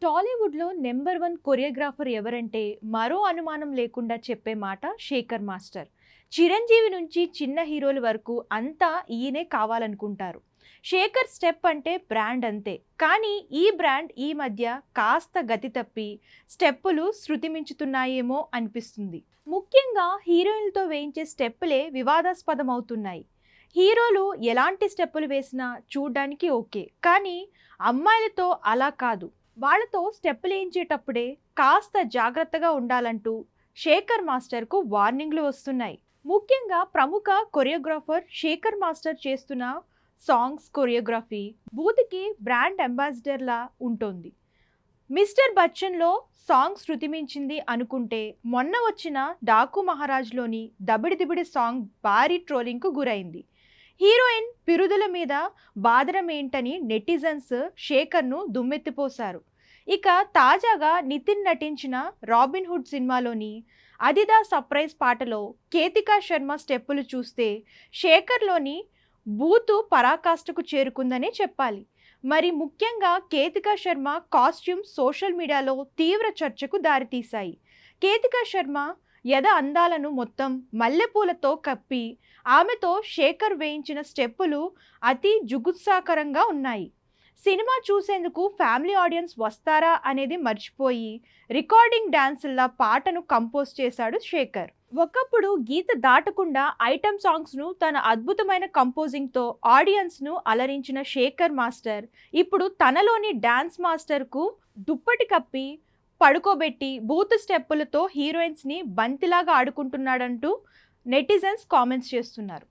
టాలీవుడ్‌లో number 1 choreographer ఎవరంటే మరో అనుమానం లేకుండా చెప్పే మాట శేఖర్ మాస్టర్. చిరంజీవి నుంచి చిన్న హీరోల వరకు అంతా ఈయనే కావాలనుకుంటారు. శేఖర్ స్టెప్ అంటే బ్రాండ్ అంతే. కానీ ఈ బ్రాండ్ ఈ మధ్య కాస్త గతి తప్పి స్టెప్పులు శృతి మించుతున్నాయేమో అనిపిస్తుంది. ముఖ్యంగా హీరోయిన్లతో వేయించే స్టెప్పులే వివాదాస్పదమవుతున్నాయి. హీరోలు ఎలాంటి స్టెప్పులు వేసినా చూడ్డానికి ఓకే. కానీ అమ్మాయిలతో అలా కాదు. వాళ్ళతో స్టెప్పులేయించేటప్పుడే కాస్త జాగ్రత్తగా ఉండాలంటూ శేఖర్ మాస్టర్కు వార్నింగ్లు వస్తున్నాయి. ముఖ్యంగా ప్రముఖ కొరియోగ్రాఫర్ శేఖర్ మాస్టర్ చేస్తున్న సాంగ్స్ కొరియోగ్రఫీ బూత్కి బ్రాండ్ అంబాసిడర్లా ఉంటుంది. మిస్టర్ బచ్చన్లో సాంగ్ శృతి మించింది అనుకుంటే మొన్న వచ్చిన డాకు మహారాజ్లోని దబిడి దిబిడి సాంగ్ భారీ ట్రోలింగ్కు గురైంది. హీరోయిన్ పిరుదుల మీద బాదరం ఏంటని నెటిజన్స్ శేఖర్ను దుమ్మెత్తిపోశారు. ఇక తాజాగా నితిన్ నటించిన రాబిన్ హుడ్ సినిమాలోని అదిదా సర్ప్రైజ్ పాటలో కేతికా శర్మ స్టెప్పులు చూస్తే శేఖర్లోని బూతు పరాకాష్ఠకు చేరుకుందనే చెప్పాలి. మరి ముఖ్యంగా కేతికా శర్మ కాస్ట్యూమ్ సోషల్ మీడియాలో తీవ్ర చర్చకు దారితీశాయి. కేతికా శర్మ యద అందాలను మొత్తం మల్లెపూలతో కప్పి ఆమెతో శేఖర్ వేయించిన స్టెప్పులు అతి జుగుత్సాకరంగా ఉన్నాయి. సినిమా చూసేందుకు ఫ్యామిలీ ఆడియన్స్ వస్తారా అనేది మర్చిపోయి రికార్డింగ్ డాన్సుల్లా పాటను కంపోజ్ చేశాడు శేఖర్. ఒకప్పుడు గీత దాటకుండా ఐటమ్ సాంగ్స్ను తన అద్భుతమైన కంపోజింగ్తో ఆడియన్స్ను అలరించిన శేఖర్ మాస్టర్ ఇప్పుడు తనలోని డాన్స్ మాస్టర్కు దుప్పటి కప్పి పడుకోబెట్టి బూత్ స్టెప్పులతో హీరోయిన్స్ని బంతిలాగా ఆడుకుంటున్నాడంటూ నెటిజన్స్ కామెంట్స్ చేస్తున్నారు.